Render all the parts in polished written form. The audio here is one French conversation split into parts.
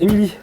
Émilie,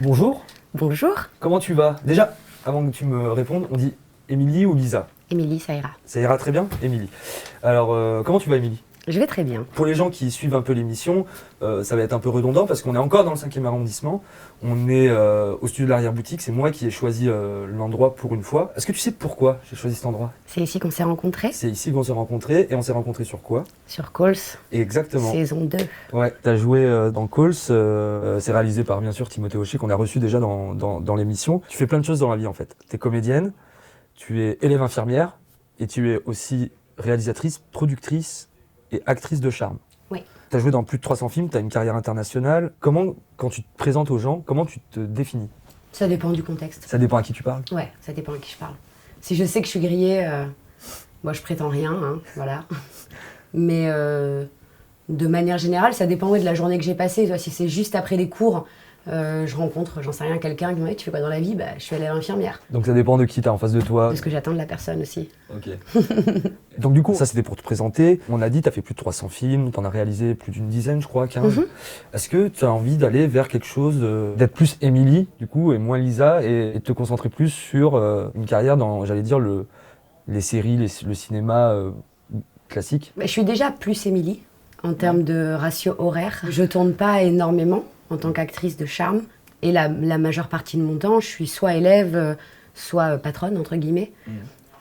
bonjour. Bonjour. Comment tu vas? Déjà, avant que tu me répondes, on dit Émilie ou Lisa? Émilie, ça ira. Ça ira très bien, Émilie. Alors, comment tu vas, Émilie? Je vais très bien. Pour les gens qui suivent un peu l'émission, ça va être un peu redondant parce qu'on est encore dans le 5e arrondissement. On est au studio de l'arrière-boutique. C'est moi qui ai choisi l'endroit pour une fois. Est-ce que tu sais pourquoi j'ai choisi cet endroit? C'est ici qu'on s'est rencontrés. C'est ici qu'on s'est rencontrés. Et on s'est rencontrés sur quoi? Sur Calls, Exactement. saison 2. Ouais, t'as joué dans Calls. C'est réalisé par, bien sûr, Timothée Hochet, qu'on a reçu déjà dans l'émission. Tu fais plein de choses dans la vie, en fait. T'es comédienne, tu es élève infirmière et tu es aussi réalisatrice, productrice et actrice de charme. Oui. Tu as joué dans plus de 300 films, tu as une carrière internationale. Comment, quand tu te présentes aux gens, comment tu te définis? Ça dépend du contexte. Ça dépend à qui tu parles? Ouais, ça dépend à qui je parle. Si je sais que je suis grillée, moi je prétends rien, hein, voilà. Mais de manière générale, ça dépend de la journée que j'ai passée. Toi, si c'est juste après les cours, je rencontre, j'en sais rien, quelqu'un qui me dit tu fais quoi dans la vie? Bah, je suis élève infirmière. Donc ça dépend de qui tu as en face de toi. De ce que j'attends de la personne aussi. Ok. Donc du coup, ça c'était pour te présenter. On a dit, tu as fait plus de 300 films, tu en as réalisé plus d'une dizaine, je crois, 15. Est-ce que tu as envie d'aller vers quelque chose, d'être plus Émilie, du coup, et moins Lisa, et de te concentrer plus sur une carrière dans, j'allais dire, les séries, le cinéma classique? Bah, je suis déjà plus Émilie, en termes de ratio horaire. Je tourne pas énormément en tant qu'actrice de charme. Et la majeure partie de mon temps, je suis soit élève, soit patronne, entre guillemets.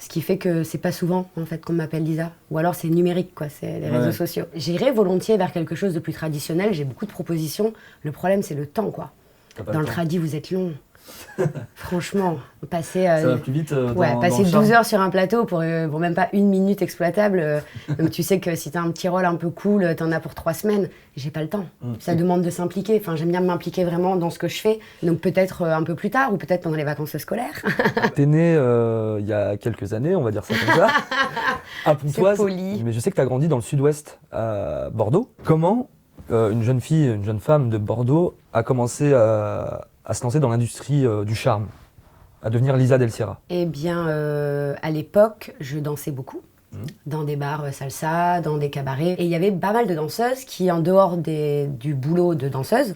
Ce qui fait que c'est pas souvent, en fait, qu'on m'appelle Lisa. Ou alors c'est numérique, quoi, c'est les réseaux sociaux. J'irai volontiers vers quelque chose de plus traditionnel, j'ai beaucoup de propositions. Le problème, c'est le temps, quoi. Dans le tradi, vous êtes long. Franchement, passer, ça va plus vite passer dans 12 heures sur un plateau pour même pas une minute exploitable. Donc tu sais que si t'as un petit rôle un peu cool, t'en as pour 3 semaines. J'ai pas le temps. Ça demande de s'impliquer. Enfin, j'aime bien m'impliquer vraiment dans ce que je fais. Donc peut-être un peu plus tard ou peut-être pendant les vacances scolaires. T'es née il y a quelques années, on va dire ça comme ça, à Pontoise. C'est poli. Mais je sais que t'as grandi dans le sud-ouest, à Bordeaux. Comment une jeune fille, une jeune femme de Bordeaux a commencé à se lancer dans l'industrie du charme, à devenir Lisa Del Sierra? Eh bien, à l'époque, je dansais beaucoup. Dans des bars salsa, dans des cabarets. Et il y avait pas mal de danseuses qui, en dehors du boulot de danseuse,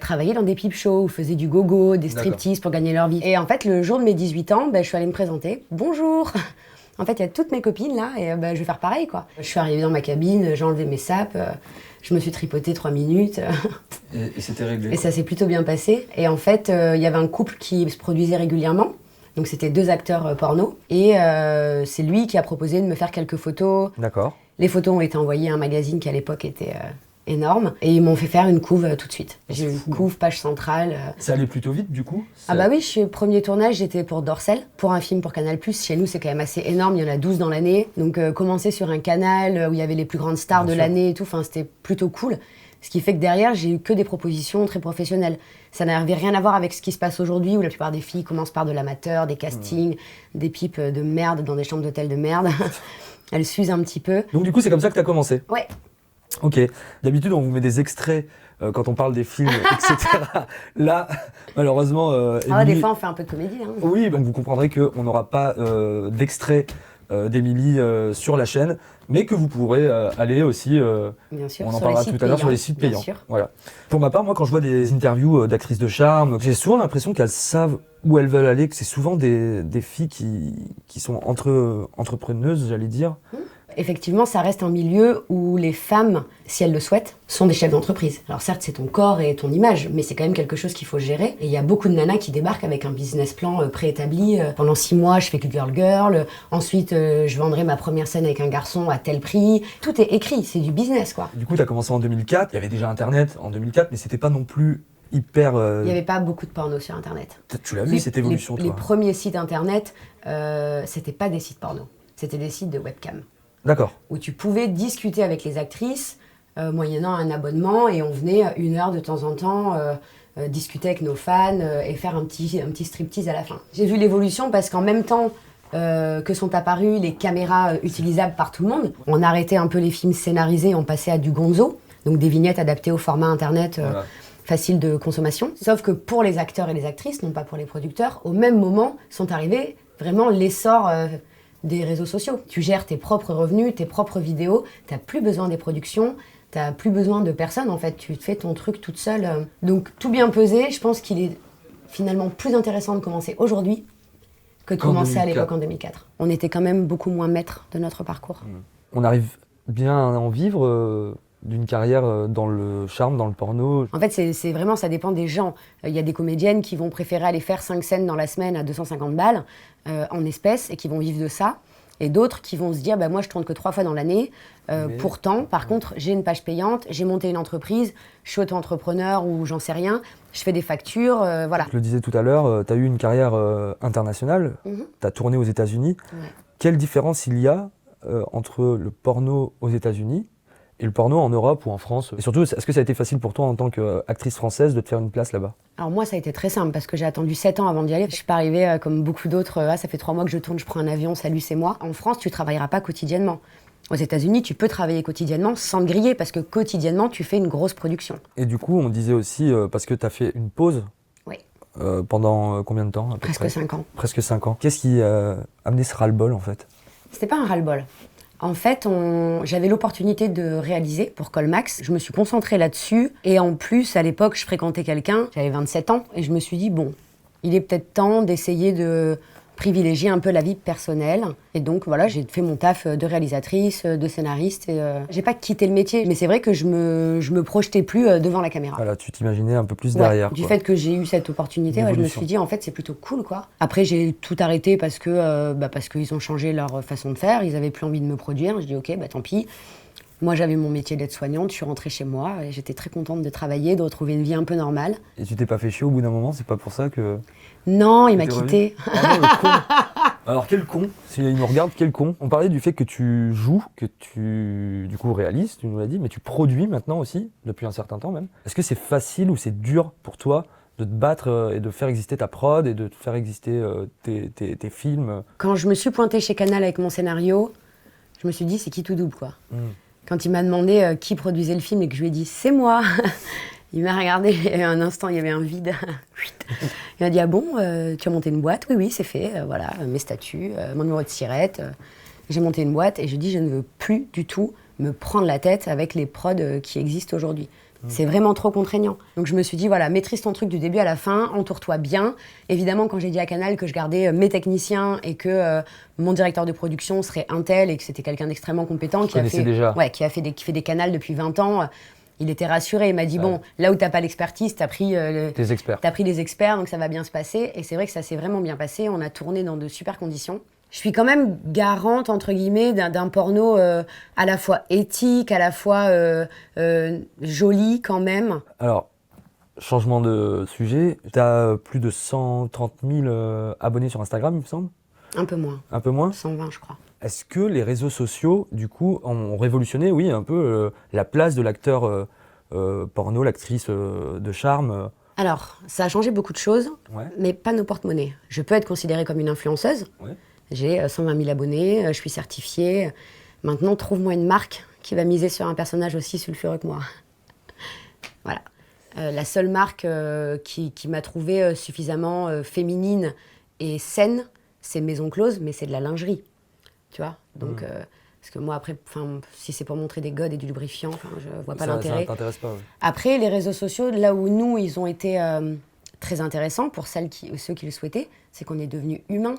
travaillaient dans des peep shows, ou faisaient du gogo, des striptease pour gagner leur vie. Et en fait, le jour de mes 18 ans, je suis allée me présenter. Bonjour! En fait, il y a toutes mes copines là, et je vais faire pareil, quoi. Je suis arrivée dans ma cabine, j'ai enlevé mes sapes, je me suis tripotée 3 minutes. Et c'était réglé. Et ça s'est plutôt bien passé. Et en fait, il y avait un couple qui se produisait régulièrement. Donc c'était 2 acteurs porno. Et c'est lui qui a proposé de me faire quelques photos. D'accord. Les photos ont été envoyées à un magazine qui à l'époque était énorme. Et ils m'ont fait faire une couve tout de suite. J'ai eu une couve, page centrale. Ça allait plutôt vite du coup? Ah bah oui, premier tournage, j'étais pour Dorsel, pour un film pour Canal+. Chez nous, c'est quand même assez énorme, il y en a 12 dans l'année. Donc commencer sur un canal où il y avait les plus grandes stars de l'année et tout, c'était plutôt cool. Ce qui fait que derrière, j'ai eu que des propositions très professionnelles. Ça n'avait rien à voir avec ce qui se passe aujourd'hui, où la plupart des filles commencent par de l'amateur, des castings, des pipes de merde dans des chambres d'hôtel de merde. Elles s'usent un petit peu. Donc du coup, c'est comme ça que tu as commencé? Ouais. Ok. D'habitude, on vous met des extraits quand on parle des films, etc. Là, malheureusement... Des fois, on fait un peu de comédie. Hein. Oui, donc vous comprendrez qu'on n'aura pas d'extrait d'Émilie sur la chaîne, mais que vous pourrez aller aussi, bien sûr, on en parlera tout à l'heure, sur les sites payants. Bien sûr. Voilà. Pour ma part, moi, quand je vois des interviews d'actrices de charme, j'ai souvent l'impression qu'elles savent où elles veulent aller, que c'est souvent des filles qui sont entrepreneuses, j'allais dire. Effectivement, ça reste un milieu où les femmes, si elles le souhaitent, sont des chefs d'entreprise. Alors certes, c'est ton corps et ton image, mais c'est quand même quelque chose qu'il faut gérer. Et il y a beaucoup de nanas qui débarquent avec un business plan préétabli. Pendant 6 mois, je fais que girl. Ensuite, je vendrai ma première scène avec un garçon à tel prix. Tout est écrit, c'est du business, quoi. Du coup, tu as commencé en 2004. Il y avait déjà Internet en 2004, mais c'était pas non plus hyper... Il n'y avait pas beaucoup de porno sur Internet. Tu l'as vu, cette évolution, toi? Les premiers sites Internet, c'était pas des sites porno. C'était des sites de webcam. D'accord. Où tu pouvais discuter avec les actrices moyennant un abonnement et on venait 1 heure de temps en temps discuter avec nos fans et faire un petit striptease à la fin. J'ai vu l'évolution parce qu'en même temps que sont apparues les caméras utilisables par tout le monde, on arrêtait un peu les films scénarisés, on passait à du gonzo, donc des vignettes adaptées au format internet facile de consommation. Sauf que pour les acteurs et les actrices, non pas pour les producteurs, au même moment sont arrivés vraiment l'essor des réseaux sociaux. Tu gères tes propres revenus, tes propres vidéos, t'as plus besoin des productions, T'as plus besoin de personne, en fait. Tu fais ton truc toute seule. Donc, tout bien pesé, je pense qu'il est finalement plus intéressant de commencer aujourd'hui que de commencer à l'époque en 2004. On était quand même beaucoup moins maîtres de notre parcours. On arrive bien à en vivre d'une carrière dans le charme, dans le porno. En fait, c'est vraiment, ça dépend des gens. Il y a des comédiennes qui vont préférer aller faire 5 scènes dans la semaine à 250 balles en espèces et qui vont vivre de ça. Et d'autres qui vont se dire, moi je tourne que 3 fois dans l'année. Pourtant, par contre, j'ai une page payante, j'ai monté une entreprise, je suis auto-entrepreneur ou j'en sais rien, je fais des factures, voilà. Je le disais tout à l'heure, tu as eu une carrière internationale, tu as tourné aux États-Unis. Ouais. Quelle différence il y a entre le porno aux États-Unis et le porno en Europe ou en France? Et surtout, est-ce que ça a été facile pour toi en tant qu'actrice française de te faire une place là-bas? Alors moi, ça a été très simple parce que j'ai attendu 7 ans avant d'y aller. Je suis pas arrivée comme beaucoup d'autres, ça fait 3 mois que je tourne, je prends un avion, salut, c'est moi. En France, tu travailleras pas quotidiennement. Aux États-Unis, tu peux travailler quotidiennement sans te griller parce que quotidiennement, tu fais une grosse production. Et du coup, on disait aussi, parce que tu as fait une pause Oui. pendant combien de temps à peu Presque près 5 ans. Presque 5 ans. Qu'est-ce qui a amené ce ras-le-bol en fait? C'était pas un ras-le-bol. En fait, j'avais l'opportunité de réaliser pour Colmax. Je me suis concentrée là-dessus. Et en plus, à l'époque, je fréquentais quelqu'un. J'avais 27 ans. Et je me suis dit, bon, il est peut-être temps d'essayer de privilégier un peu la vie personnelle. Et donc, voilà, j'ai fait mon taf de réalisatrice, de scénariste. Et j'ai pas quitté le métier. Mais c'est vrai que je me projetais plus devant la caméra. Voilà, tu t'imaginais un peu plus derrière. Du fait que j'ai eu cette opportunité, je me suis dit, en fait, c'est plutôt cool, quoi. Après, j'ai tout arrêté parce qu'ils ont changé leur façon de faire. Ils avaient plus envie de me produire. Je dis, ok, tant pis. Moi, j'avais mon métier d'aide-soignante. Je suis rentrée chez moi et j'étais très contente de travailler, de retrouver une vie un peu normale. Et tu t'es pas fait chier au bout d'un moment? C'est pas pour ça que... Non, il m'a quitté. Ah non, le con. Alors quel con, s'il nous regarde, quel con. On parlait du fait que tu joues, que tu du coup réalises, tu nous l'as dit, mais tu produis maintenant aussi, depuis un certain temps même. Est-ce que c'est facile ou c'est dur pour toi de te battre et de faire exister ta prod et de faire exister tes films? Quand je me suis pointée chez Canal avec mon scénario, je me suis dit c'est qui tout double, quoi. Quand il m'a demandé qui produisait le film et que je lui ai dit c'est moi, il m'a regardé et un instant il y avait un vide. Il m'a dit ah bon, tu as monté une boîte? Oui, c'est fait, voilà, mes statuts, mon numéro de sirette. J'ai monté une boîte et je dis je ne veux plus du tout me prendre la tête avec les prods qui existent aujourd'hui. C'est vraiment trop contraignant. Donc je me suis dit, voilà, maîtrise ton truc du début à la fin, entoure-toi bien. Évidemment, quand j'ai dit à Canal que je gardais mes techniciens et que mon directeur de production serait un tel et que c'était quelqu'un d'extrêmement compétent qui fait des canals depuis 20 ans, il était rassuré. Il m'a dit, bon, là où t'as pas l'expertise, t'as pris les experts, donc ça va bien se passer. Et c'est vrai que ça s'est vraiment bien passé. On a tourné dans de super conditions. Je suis quand même garante, entre guillemets, d'un porno à la fois éthique, à la fois joli quand même. Alors, changement de sujet, tu as plus de 130 000 abonnés sur Instagram, il me semble? Un peu moins. Un peu moins? 120, je crois. Est-ce que les réseaux sociaux, du coup, ont révolutionné, oui, un peu la place de l'acteur porno, l'actrice de charme? Alors, ça a changé beaucoup de choses, mais pas nos porte-monnaies. Je peux être considérée comme une influenceuse. J'ai 120 000 abonnés, je suis certifiée. Maintenant, trouve-moi une marque qui va miser sur un personnage aussi sulfureux que moi. Voilà. La seule marque qui m'a trouvée suffisamment féminine et saine, c'est Maison Close, mais c'est de la lingerie. Tu vois? Donc, parce que moi, après, si c'est pour montrer des godes et du lubrifiant, je vois pas l'intérêt. Ça t'intéresse pas, Après, les réseaux sociaux, là où nous, ils ont été très intéressants pour ceux qui le souhaitaient, c'est qu'on est devenus humains.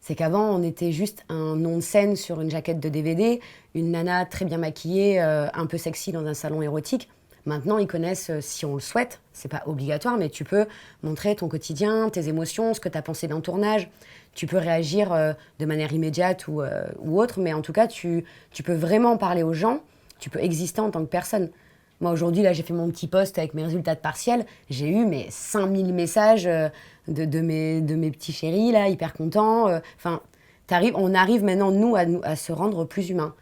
C'est qu'avant, on était juste un nom de scène sur une jaquette de DVD, une nana très bien maquillée, un peu sexy dans un salon érotique. Maintenant, ils connaissent, si on le souhaite, c'est pas obligatoire, mais tu peux montrer ton quotidien, tes émotions, ce que tu as pensé d'un tournage. Tu peux réagir de manière immédiate ou autre, mais en tout cas, tu peux vraiment parler aux gens, tu peux exister en tant que personne. Moi, aujourd'hui, là, j'ai fait mon petit post avec mes résultats de partiel. J'ai eu 5000 messages de mes petits chéris, là, hyper contents. On arrive maintenant, nous, à se rendre plus humains.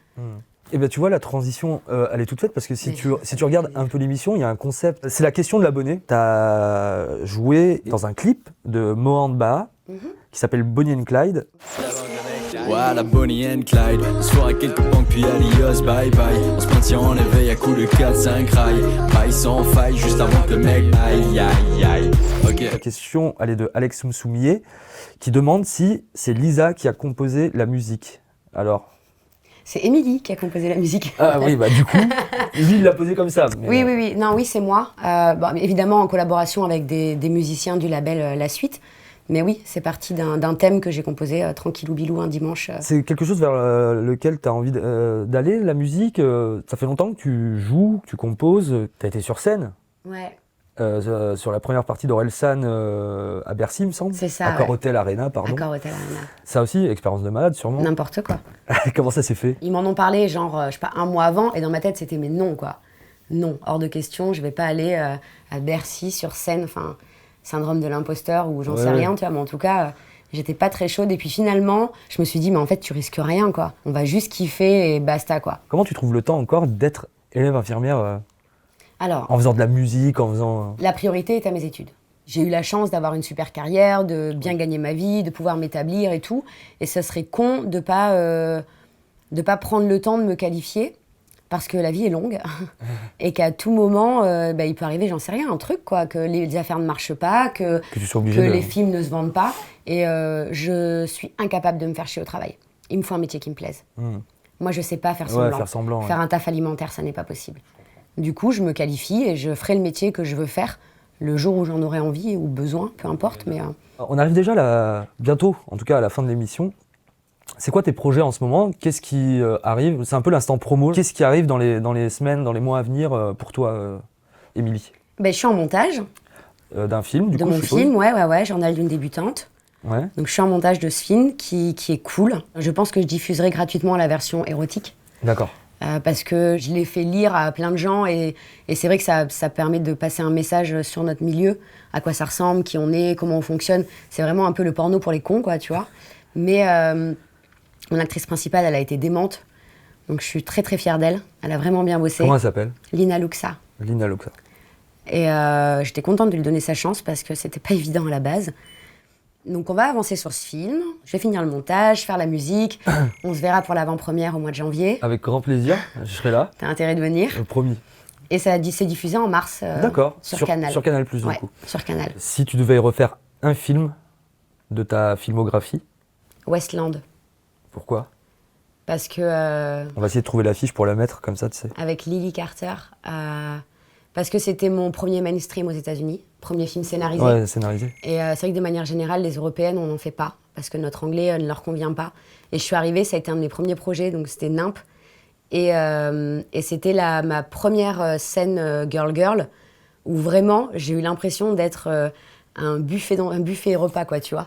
Eh bien, tu vois, la transition, elle est toute faite parce que si tu regardes un peu l'émission, il y a un concept. C'est la question de l'abonné. Tu as joué dans un clip de Mohan Baha qui s'appelle Bonnie and Clyde. Voilà Bonnie and Clyde, on se fera quelques banques puis adios, bye bye. On se maintient en éveil à coups de 4-5 rails. Bail sans faille juste avant que le mec aïe aïe aïe. Ok. La question, elle est de Alex Soumsoumier qui demande si c'est Lisa qui a composé la musique. Alors C'est Émilie qui a composé la musique. Ah oui, bah du coup, lui, il l'a posé comme ça. Mais, Oui. Non, oui, c'est moi. Bon, évidemment, en collaboration avec des musiciens du label La Suite. Mais oui, c'est parti d'un thème que j'ai composé tranquillou bilou un dimanche. C'est quelque chose vers lequel tu as envie d'aller, la musique. Ça fait longtemps que tu joues, que tu composes. Tu as été sur scène. Ouais. Sur la première partie d'Orelsan à Bercy, il me semble. C'est ça. Accor Hotel Arena, pardon. Accor Hotel Arena. Ça aussi, expérience de malade, sûrement. N'importe quoi. Comment ça s'est fait? Ils m'en ont parlé, genre, je sais pas, un mois avant, et dans ma tête, c'était mais non, quoi. Non, hors de question, je vais pas aller à Bercy sur scène, enfin, syndrome de l'imposteur ou j'en sais rien, tu vois, mais en tout cas, j'étais pas très chaude. Et puis finalement, je me suis dit, mais en fait, tu risques rien, quoi. On va juste kiffer et basta, quoi. Comment tu trouves le temps encore d'être élève infirmière Alors, en faisant de la musique, en faisant... la priorité est à mes études. J'ai eu la chance d'avoir une super carrière, de bien gagner ma vie, de pouvoir m'établir et tout. Et ça serait con de pas prendre le temps de me qualifier, parce que la vie est longue et qu'à tout moment, il peut arriver, j'en sais rien, un truc, quoi, que les affaires ne marchent pas, que tu sois obligé les films ne se vendent pas. Et je suis incapable de me faire chier au travail. Il me faut un métier qui me plaise. Moi, je sais pas faire semblant. Faire un taf alimentaire, ça n'est pas possible. Du coup, je me qualifie et je ferai le métier que je veux faire le jour où j'en aurai envie ou besoin, peu importe. Mais on arrive déjà bientôt, en tout cas à la fin de l'émission. C'est quoi tes projets en ce moment? Qu'est-ce qui arrive? C'est un peu l'instant promo. Qu'est-ce qui arrive dans les semaines, dans les mois à venir pour toi, Émilie? Je suis en montage. D'un film, du coup, de mon film, ouais, Journal d'une débutante. Ouais. Donc je suis en montage de ce film qui est cool. Je pense que je diffuserai gratuitement la version érotique. D'accord. Parce que je l'ai fait lire à plein de gens et c'est vrai que ça permet de passer un message sur notre milieu, à quoi ça ressemble, qui on est, comment on fonctionne. C'est vraiment un peu le porno pour les cons, quoi, tu vois. Mais mon actrice principale, elle a été démente, donc je suis très très fière d'elle. Elle a vraiment bien bossé. Comment elle s'appelle? Lina Luxa. Lina Luxa. Et j'étais contente de lui donner sa chance parce que c'était pas évident à la base. Donc on va avancer sur ce film, je vais finir le montage, faire la musique, on se verra pour l'avant-première au mois de janvier. Avec grand plaisir, je serai là. T'as intérêt de venir. Promis. Et ça s'est diffusé en mars. D'accord. Sur Canal. Sur Canal+, du coup. Sur Canal. Si tu devais refaire un film de ta filmographie. Westland. Pourquoi? Parce que... On va essayer de trouver l'affiche pour la mettre, comme ça, tu sais. Avec Lily Carter. Parce que c'était mon premier mainstream aux États-Unis, premier film scénarisé. Ouais, scénarisé. Et c'est vrai que de manière générale, les Européennes, on n'en fait pas, parce que notre anglais ne leur convient pas. Et je suis arrivée, ça a été un de mes premiers projets, donc c'était Nymphe. Et c'était ma première scène girl, où vraiment, j'ai eu l'impression d'être un buffet repas, quoi, tu vois.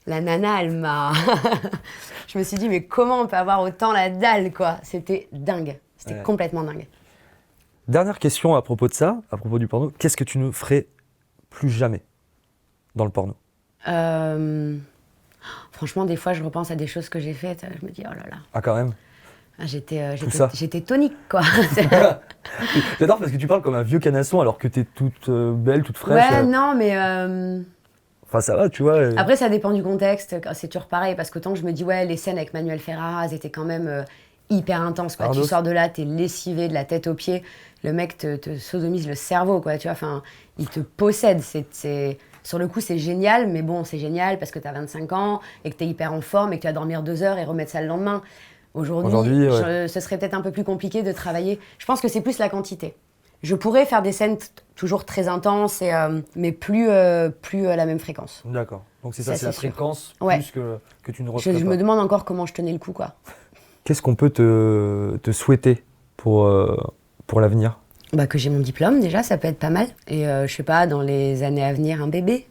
La nana, elle m'a... Je me suis dit, mais comment on peut avoir autant la dalle, quoi? C'était dingue, c'était complètement dingue. Dernière question à propos de ça, à propos du porno. Qu'est-ce que tu ne ferais plus jamais dans le porno? Franchement, des fois, je repense à des choses que j'ai faites. Je me dis, oh là là. Ah, quand même. J'étais tonique, quoi. J'adore parce que tu parles comme un vieux canasson alors que t'es toute belle, toute fraîche. Ouais, non, mais... Enfin, ça va, tu vois. Après, ça dépend du contexte. C'est toujours pareil, parce qu'autant je me dis, ouais, les scènes avec Manuel Ferrara, elles étaient quand même hyper intenses, quoi. Tu sors de là, t'es lessivé de la tête aux pieds. Le mec te sodomise le cerveau, quoi, tu vois. Enfin, il te possède. Sur le coup, c'est génial, mais bon, c'est génial parce que t'as 25 ans et que t'es hyper en forme et que tu vas dormir 2 heures et remettre ça le lendemain. Aujourd'hui, ce serait peut-être un peu plus compliqué de travailler. Je pense que c'est plus la quantité. Je pourrais faire des scènes toujours très intenses, mais plus à la même fréquence. D'accord. Donc c'est la fréquence plus que tu ne referais Je me demande encore comment je tenais le coup, quoi. Qu'est-ce qu'on peut te souhaiter pour l'avenir? Que j'ai mon diplôme, déjà, ça peut être pas mal. Et je sais pas, dans les années à venir, un bébé.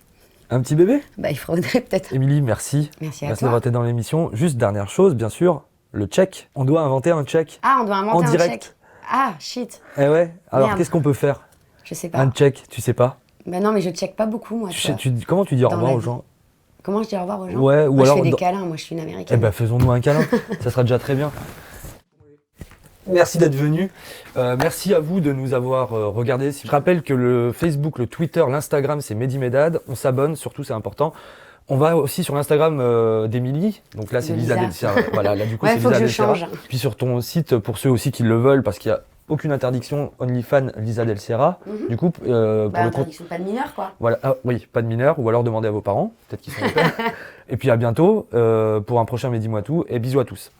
Un petit bébé? Il faudrait peut-être. Émilie, merci. Merci d'avoir été dans l'émission. Juste dernière chose, bien sûr, le check. On doit inventer un check. Ah, on doit inventer en direct. Check. Ah, shit. Eh ouais. Alors, qu'est-ce qu'on peut faire? Je sais pas. Un check, tu sais pas? Non, mais je check pas beaucoup, moi. Comment tu dis au revoir aux gens? Comment je dis au revoir aux gens? Ouais, ou moi, alors... je fais des câlins, moi je suis une américaine. Faisons-nous un câlin, ça sera déjà très bien. Merci d'être venu. Merci à vous de nous avoir regardés. Je rappelle que le Facebook, le Twitter, l'Instagram, c'est Mehdi Medad. On s'abonne, surtout c'est important. On va aussi sur l'Instagram d'Émilie. Donc là, c'est Lisa Del Sierra. Voilà, là du coup, c'est Lisa Del Sierra. Puis sur ton site, pour ceux aussi qui le veulent, parce qu'il y a aucune interdiction, OnlyFans Lisa Del Sierra. Du coup, pour interdiction, pas de mineurs, quoi. Voilà, oui, pas de mineurs, ou alors demandez à vos parents, peut-être qu'ils sont au père. Et puis à bientôt pour un prochain Mehdi Moi Tout, et bisous à tous.